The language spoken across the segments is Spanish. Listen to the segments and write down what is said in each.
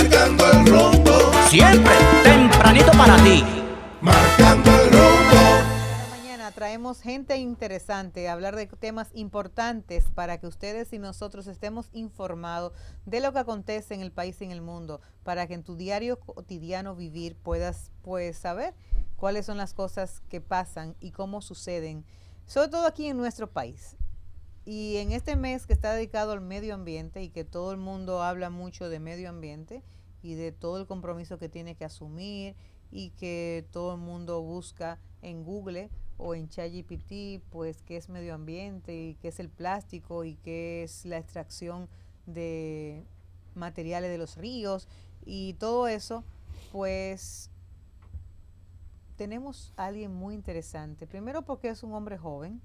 marcando el rumbo, siempre tempranito para ti. marcando el rumbo. Mañana traemos gente interesante a hablar de temas importantes para que ustedes y nosotros estemos informados de lo que acontece en el país y en el mundo, para que en tu diario cotidiano vivir puedas pues saber cuáles son las cosas que pasan y cómo suceden, sobre todo aquí en nuestro país. Y en este mes que está dedicado al medio ambiente y que todo el mundo habla mucho de medio ambiente y de todo el compromiso que tiene que asumir y que todo el mundo busca en Google o en ChatGPT, pues qué es medio ambiente y qué es el plástico y qué es la extracción de materiales de los ríos y todo eso, pues tenemos a alguien muy interesante. Primero porque es un hombre joven.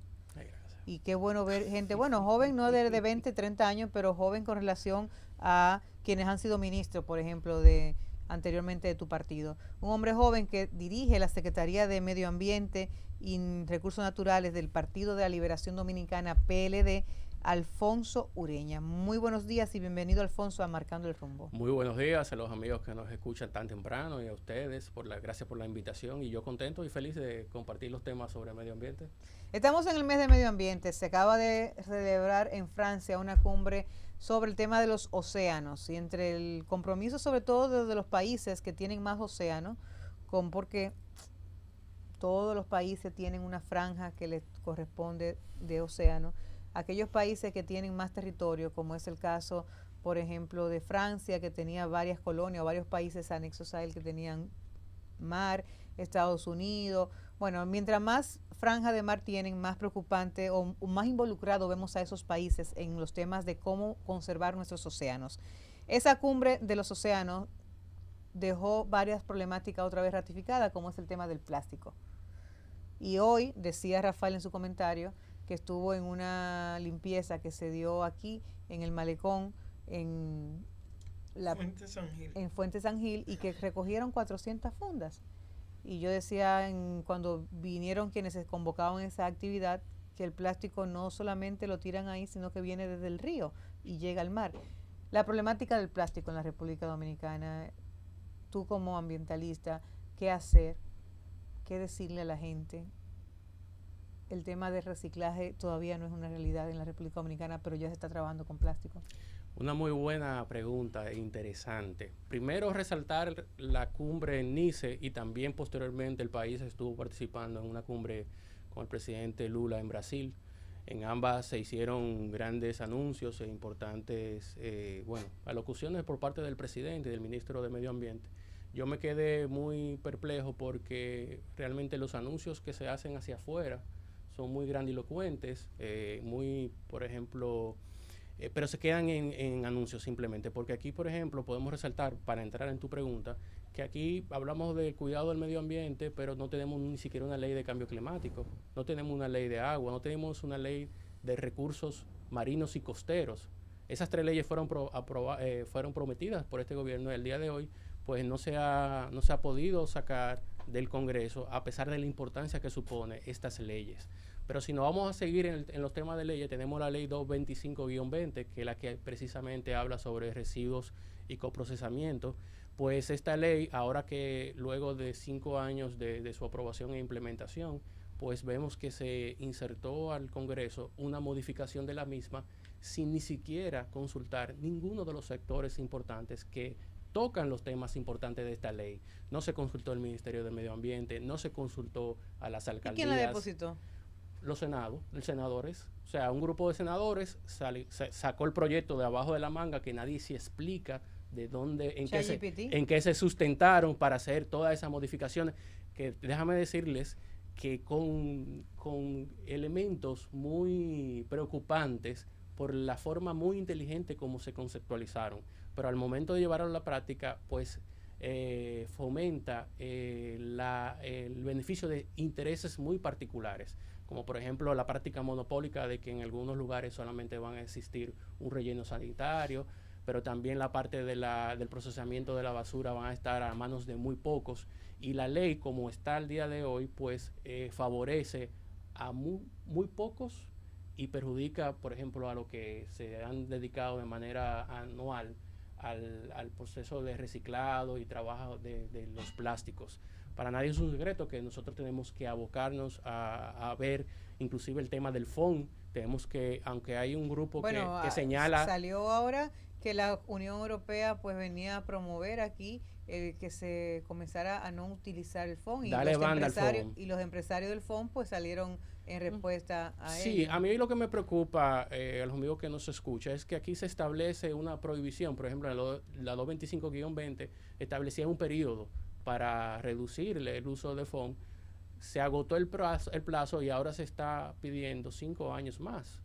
Y qué bueno ver gente, bueno, joven no de 20, 30 años, pero joven con relación a quienes han sido ministros, por ejemplo, de anteriormente de tu partido. Un hombre joven que dirige la Secretaría de Medio Ambiente y Recursos Naturales del Partido de la Liberación Dominicana, PLD, Alfonso Ureña. Muy buenos días y bienvenido, Alfonso, a Marcando el Rumbo. Muy buenos días a los amigos que nos escuchan tan temprano y a ustedes, gracias por la invitación, y yo contento y feliz de compartir los temas sobre medio ambiente. Estamos en el mes de medio ambiente. Se acaba de celebrar en Francia una cumbre sobre el tema de los océanos y entre el compromiso sobre todo de los países que tienen más océanos, porque todos los países tienen una franja que les corresponde de océano. Aquellos países que tienen más territorio, como es el caso, por ejemplo, de Francia, que tenía varias colonias o varios países anexos a él que tenían mar, Estados Unidos. Bueno, mientras más franja de mar tienen, más preocupante o más involucrado vemos a esos países en los temas de cómo conservar nuestros océanos. Esa cumbre de los océanos dejó varias problemáticas otra vez ratificadas, como es el tema del plástico. Y hoy, decía Rafael en su comentario, que estuvo en una limpieza que se dio aquí en el malecón, en Fuente San Gil, y que recogieron 400 fundas. Y yo decía cuando vinieron quienes se convocaban en esa actividad, que el plástico no solamente lo tiran ahí, sino que viene desde el río y llega al mar. La problemática del plástico en la República Dominicana, tú como ambientalista, ¿qué hacer? ¿Qué decirle a la gente? El tema del reciclaje todavía no es una realidad en la República Dominicana, pero ya se está trabajando con plástico. Una muy buena pregunta e interesante. Primero, resaltar la cumbre en Nice y también posteriormente el país estuvo participando en una cumbre con el presidente Lula en Brasil. En ambas se hicieron grandes anuncios e importantes alocuciones por parte del presidente y del ministro de Medio Ambiente. Yo me quedé muy perplejo porque realmente los anuncios que se hacen hacia afuera son muy grandilocuentes, por ejemplo, pero se quedan en anuncios simplemente, porque aquí, por ejemplo, podemos resaltar, para entrar en tu pregunta, que aquí hablamos del cuidado del medio ambiente, pero no tenemos ni siquiera una ley de cambio climático, no tenemos una ley de agua, no tenemos una ley de recursos marinos y costeros. Esas tres leyes fueron prometidas por este gobierno y al día de hoy pues no se ha podido sacar del Congreso, a pesar de la importancia que supone estas leyes. Pero si nos vamos a seguir en los temas de leyes, tenemos la ley 225-20, que es la que precisamente habla sobre residuos y coprocesamiento. Pues esta ley, ahora que luego de 5 años de su aprobación e implementación, pues vemos que se insertó al Congreso una modificación de la misma sin ni siquiera consultar ninguno de los sectores importantes que tocan los temas importantes de esta ley. No se consultó el Ministerio de Medio Ambiente, no se consultó a las alcaldías. ¿Y quién la depositó? Los senadores. O sea, un grupo de senadores sacó el proyecto de abajo de la manga que nadie se explica de dónde, en qué se sustentaron para hacer todas esas modificaciones. Que déjame decirles que con elementos muy preocupantes por la forma muy inteligente como se conceptualizaron. Pero al momento de llevarlo a la práctica, pues fomenta el beneficio de intereses muy particulares, como por ejemplo la práctica monopólica de que en algunos lugares solamente van a existir un relleno sanitario, pero también la parte del procesamiento de la basura van a estar a manos de muy pocos, y la ley como está al día de hoy pues favorece a muy pocos y perjudica, por ejemplo, a los que se han dedicado de manera anual al proceso de reciclado y trabajo de los plásticos. Para nadie es un secreto que nosotros tenemos que abocarnos a ver inclusive el tema del fondo. Tenemos que, aunque hay un grupo que señala... Salió ahora que la Unión Europea pues venía a promover aquí que se comenzara a no utilizar el fondo, y los empresarios del fondo pues salieron en respuesta a ello. Sí, a mí lo que me preocupa, a los amigos que nos escuchan, es que aquí se establece una prohibición. Por ejemplo, la 225-20 establecía un periodo para reducir el uso de fondo. Se agotó el plazo y ahora se está pidiendo 5 años más.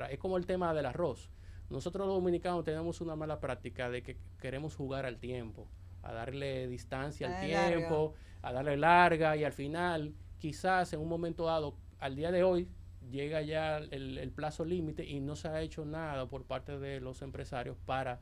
Es como el tema del arroz. Nosotros los dominicanos tenemos una mala práctica de que queremos jugar al tiempo, a darle distancia al tiempo, a darle larga, y al final, quizás en un momento dado, al día de hoy, llega ya el plazo límite y no se ha hecho nada por parte de los empresarios para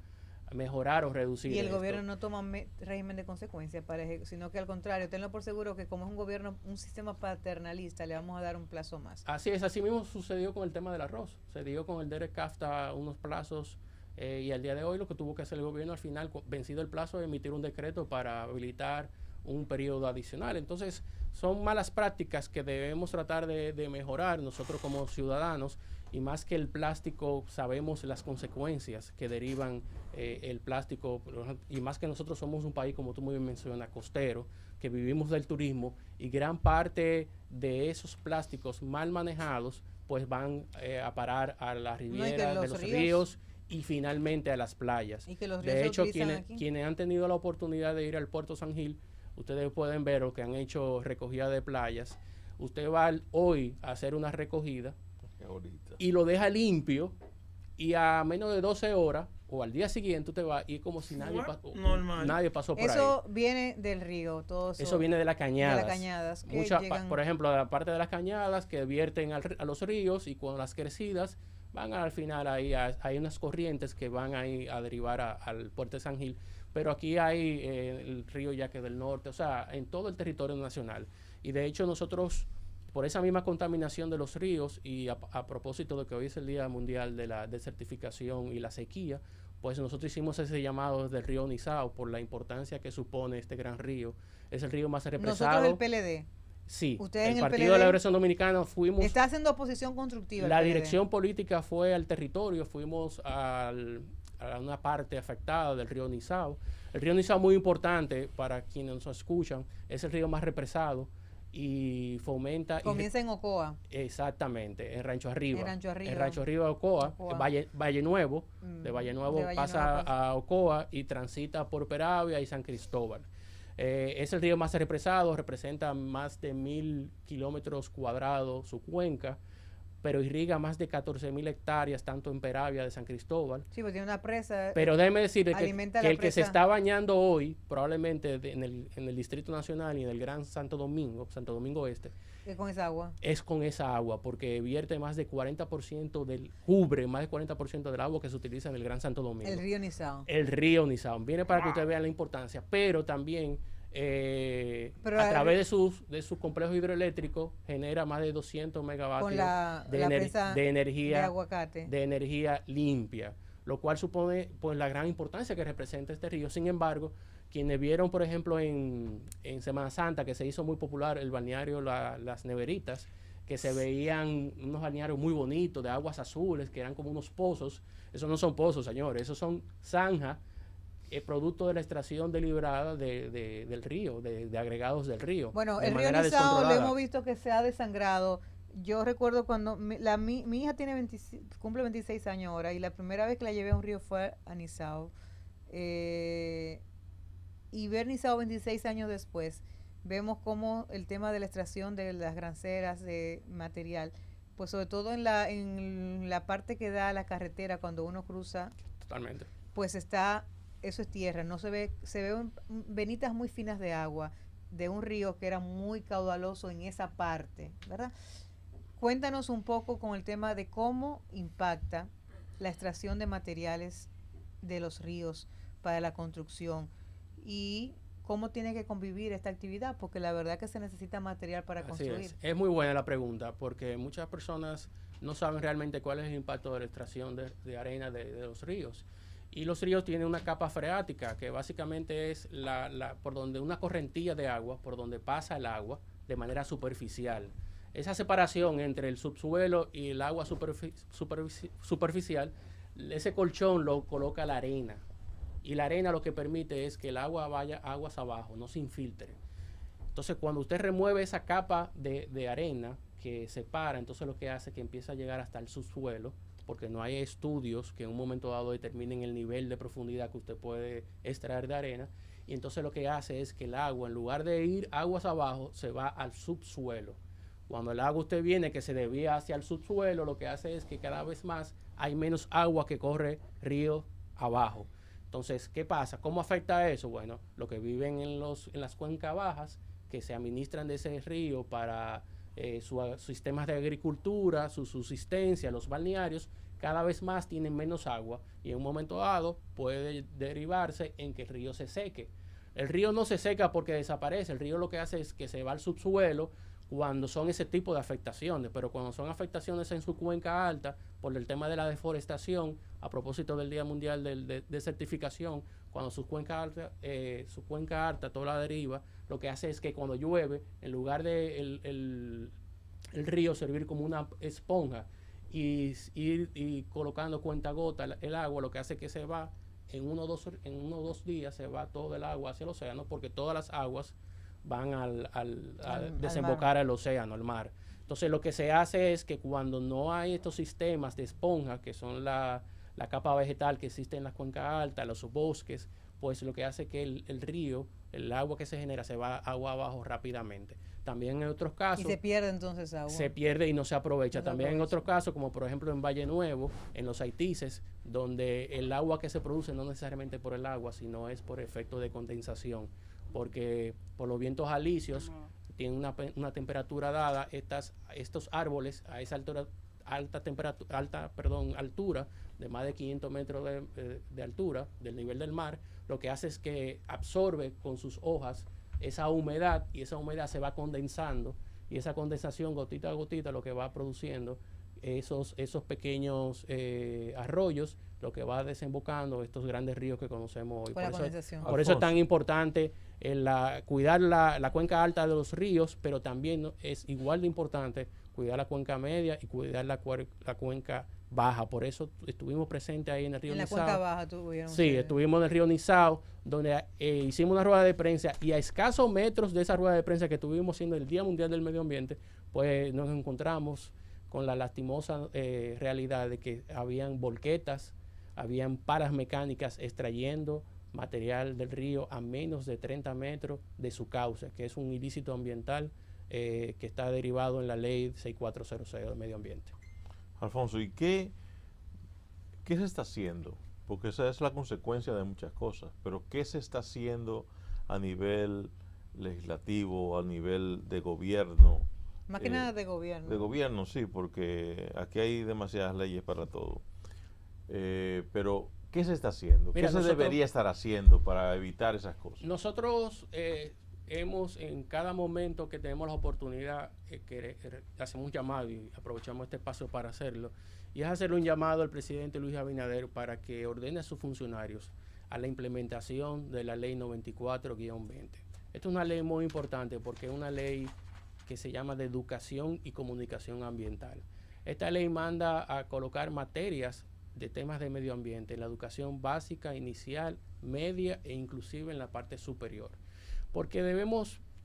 mejorar o reducir. Y el gobierno no toma régimen de consecuencias, sino que al contrario, tenlo por seguro que como es un gobierno, un sistema paternalista, le vamos a dar un plazo más. Así es, así mismo sucedió con el tema del arroz. Se dio con el Derek CAFTA unos plazos y al día de hoy lo que tuvo que hacer el gobierno al final, vencido el plazo, emitir un decreto para habilitar un periodo adicional. Entonces, son malas prácticas que debemos tratar de mejorar nosotros como ciudadanos, y más que el plástico, sabemos las consecuencias que derivan el plástico, y más que nosotros somos un país, como tú muy bien mencionas, costero, que vivimos del turismo, y gran parte de esos plásticos mal manejados pues van a parar a la riviera de los ríos y finalmente a las playas. Y que los de hecho, quienes han tenido la oportunidad de ir al Puerto San Gil, ustedes pueden ver lo que han hecho recogida de playas. Usted va hoy a hacer una recogida y lo deja limpio, y a menos de 12 horas o al día siguiente usted va y es como si nadie pasó por ahí. Eso viene del río, todo eso. Eso viene de las cañadas. De las cañadas. Por ejemplo, la parte de las cañadas que vierten a los ríos, y cuando las crecidas van al final ahí, hay unas corrientes que van ahí a derivar al puerto de San Gil. Pero aquí hay el río Yaque del Norte, o sea, en todo el territorio nacional. Y de hecho nosotros, por esa misma contaminación de los ríos, y a propósito de que hoy es el Día Mundial de la Desertificación y la Sequía, pues nosotros hicimos ese llamado desde el río Nizao por la importancia que supone este gran río. Es el río más represado. Nosotros el PLD. Sí, Ustedes el Partido de la Liberación Dominicana fuimos... Está haciendo oposición constructiva. La dirección política fue al territorio, fuimos a una parte afectada del río Nizao. El río Nizao, muy importante para quienes nos escuchan, es el río más represado y fomenta... Comienza en Ocoa. Exactamente, en Rancho Arriba. En Rancho Arriba de Ocoa. Valle Nuevo. De Valle Nuevo pasa a Ocoa y transita por Peravia y San Cristóbal. Es el río más represado, representa más de 1,000 kilómetros cuadrados su cuenca, pero irriga más de 14,000 hectáreas, tanto en Peravia de San Cristóbal. Sí, pues tiene una presa. Pero déjeme decirle que el que se está bañando hoy, probablemente en el Distrito Nacional y en el Gran Santo Domingo Este, ¿Es con esa agua? Es con esa agua, porque vierte más de 40% cubre más de 40% del agua que se utiliza en el Gran Santo Domingo. El río Nizao. El río Nizao. Viene para que ustedes vean la importancia, pero también... a través de su complejo hidroeléctrico genera más de 200 megavatios de energía de aguacate, de energía limpia, lo cual supone pues la gran importancia que representa este río. Sin embargo, quienes vieron, por ejemplo, en Semana Santa, que se hizo muy popular el balneario Las Neveritas, que se veían unos balnearios muy bonitos de aguas azules, que eran como unos pozos. Esos no son pozos, señores, esos son zanjas, producto de la extracción deliberada del río, de agregados del río. Bueno, el río Nizao lo hemos visto que se ha desangrado. Yo recuerdo cuando mi hija cumple 26 años ahora, y la primera vez que la llevé a un río fue a Nizao. Y ver Nizao 26 años después, vemos cómo el tema de la extracción de las granceras de material, pues sobre todo en la parte que da a la carretera cuando uno cruza, totalmente, pues eso es tierra, no se ve venitas muy finas de agua de un río que era muy caudaloso en esa parte, ¿verdad? Cuéntanos un poco con el tema de cómo impacta la extracción de materiales de los ríos para la construcción y cómo tiene que convivir esta actividad, porque la verdad que se necesita material para construir. Es muy buena la pregunta, porque muchas personas no saben realmente cuál es el impacto de la extracción de arena de los ríos. Y los ríos tienen una capa freática, que básicamente es por donde una correntilla de agua, por donde pasa el agua de manera superficial. Esa separación entre el subsuelo y el agua superficial, ese colchón lo coloca la arena. Y la arena lo que permite es que el agua vaya aguas abajo, no se infiltre. Entonces, cuando usted remueve esa capa de arena que separa, entonces lo que hace es que empieza a llegar hasta el subsuelo, porque no hay estudios que en un momento dado determinen el nivel de profundidad que usted puede extraer de arena. Y entonces lo que hace es que el agua, en lugar de ir aguas abajo, se va al subsuelo. Cuando el agua usted viene que se desvía hacia el subsuelo, lo que hace es que cada vez más hay menos agua que corre río abajo. Entonces, ¿qué pasa? ¿Cómo afecta eso? Bueno, los que viven en las cuencas bajas, que se administran de ese río para sus sistemas de agricultura, su subsistencia, los balnearios, cada vez más tienen menos agua y en un momento dado puede derivarse en que el río se seque. El río no se seca porque desaparece, el río lo que hace es que se va al subsuelo cuando son ese tipo de afectaciones, pero cuando son afectaciones en su cuenca alta, por el tema de la deforestación, a propósito del Día Mundial de Certificación, cuando su cuenca alta, toda la deriva, lo que hace es que cuando llueve, en lugar de el río servir como una esponja y ir colocando cuentagota el agua, lo que hace es que se va en uno o dos días, se va todo el agua hacia el océano, porque todas las aguas van a desembocar al océano, al mar. Entonces lo que se hace es que cuando no hay estos sistemas de esponja, que son la capa vegetal que existe en las cuencas altas, los bosques, pues lo que hace es que el río, el agua que se genera, se va agua abajo rápidamente. También en otros casos... Y se pierde entonces agua. Se pierde y no se aprovecha. También en otros casos, como por ejemplo en Valle Nuevo, en los Haitises, donde el agua que se produce no necesariamente por el agua, sino es por efecto de condensación, porque por los vientos alisios tienen una temperatura dada, estos árboles a esa altura de más de 500 metros de altura del nivel del mar, lo que hace es que absorbe con sus hojas esa humedad y esa humedad se va condensando y esa condensación gotita a gotita lo que va produciendo esos pequeños arroyos, lo que va desembocando estos grandes ríos que conocemos hoy. Por eso es tan importante cuidar la cuenca alta de los ríos, pero también es igual de importante cuidar la cuenca media y cuidar la cuenca baja. Por eso estuvimos presentes ahí en el río Nizao. En la cuenca baja tuvieron. Sí, estuvimos en el río Nizao, donde hicimos una rueda de prensa y a escasos metros de esa rueda de prensa que estuvimos haciendo el Día Mundial del Medio Ambiente, pues nos encontramos con la lastimosa realidad de que habían volquetas, habían palas mecánicas extrayendo material del río a menos de 30 metros de su cauce, que es un ilícito ambiental que está derivado en la ley 6400 del medio ambiente. Alfonso, ¿y qué se está haciendo? Porque esa es la consecuencia de muchas cosas, pero ¿qué se está haciendo a nivel legislativo, a nivel de gobierno? Más que nada de gobierno. De gobierno, sí, porque aquí hay demasiadas leyes para todo. Pero, ¿qué se está haciendo? Mira, ¿qué se debería estar haciendo para evitar esas cosas? Nosotros en cada momento que tenemos la oportunidad, hacemos un llamado y aprovechamos este espacio para hacerlo, y es hacerle un llamado al presidente Luis Abinader para que ordene a sus funcionarios a la implementación de la ley 94-20. Esta es una ley muy importante porque es una ley que se llama de educación y comunicación ambiental. Esta ley manda a colocar materias de temas de medio ambiente en la educación básica, inicial, media e inclusive en la parte superior. Porque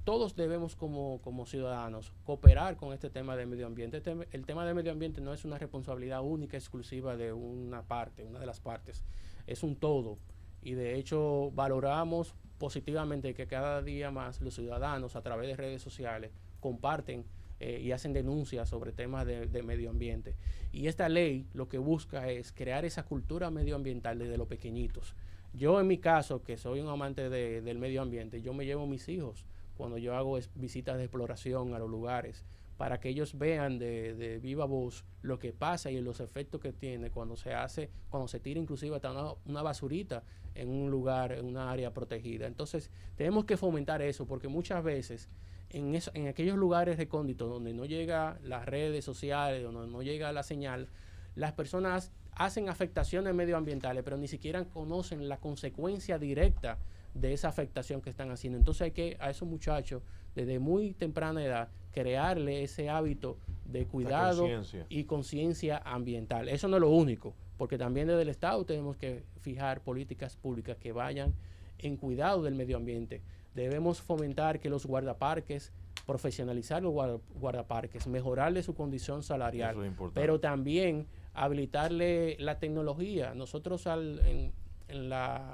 todos debemos como ciudadanos cooperar con este tema de medio ambiente. El tema de medio ambiente no es una responsabilidad única, exclusiva de una de las partes, es un todo. Y de hecho valoramos positivamente que cada día más los ciudadanos a través de redes sociales comparten y hacen denuncias sobre temas de medio ambiente. Y esta ley lo que busca es crear esa cultura medioambiental desde los pequeñitos. Yo en mi caso, que soy un amante del medio ambiente, yo me llevo a mis hijos cuando yo hago visitas de exploración a los lugares, para que ellos vean de viva voz lo que pasa y los efectos que tiene cuando se tira inclusive hasta una basurita en un lugar, en una área protegida. Entonces tenemos que fomentar eso, porque muchas veces en aquellos lugares recónditos donde no llega las redes sociales, donde no llega la señal, las personas hacen afectaciones medioambientales, pero ni siquiera conocen la consecuencia directa de esa afectación que están haciendo. Entonces hay que a esos muchachos, desde muy temprana edad, crearle ese hábito de cuidado y conciencia ambiental. Eso no es lo único, porque también desde el Estado tenemos que fijar políticas públicas que vayan en cuidado del medio ambiente. Debemos fomentar que los guardaparques, profesionalizar los guardaparques, mejorarle su condición salarial, pero también habilitarle la tecnología. Nosotros a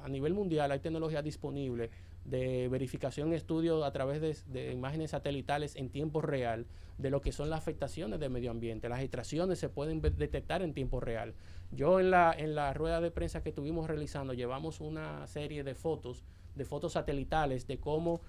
nivel mundial hay tecnología disponible de verificación y estudio a través de imágenes satelitales en tiempo real de lo que son las afectaciones del medio ambiente. Las extracciones se pueden detectar en tiempo real. Yo en la rueda de prensa que estuvimos realizando llevamos una serie de fotos satelitales de cómo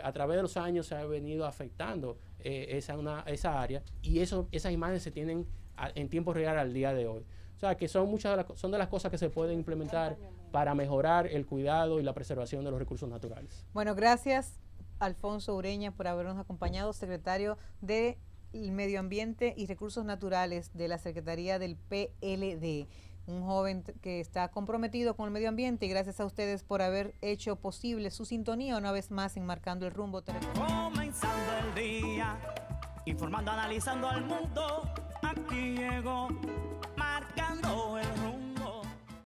a través de los años se ha venido afectando esa área, y esas imágenes se tienen en tiempo real al día de hoy. O sea, que son de las cosas que se pueden implementar para mejorar el cuidado y la preservación de los recursos naturales. Bueno, gracias Alfonso Ureña por habernos acompañado, secretario de Medio Ambiente y Recursos Naturales de la Secretaría del PLD. Un joven que está comprometido con el medio ambiente, y gracias a ustedes por haber hecho posible su sintonía una vez más en Marcando el Rumbo. Comenzando el día, informando, analizando al mundo, aquí llegó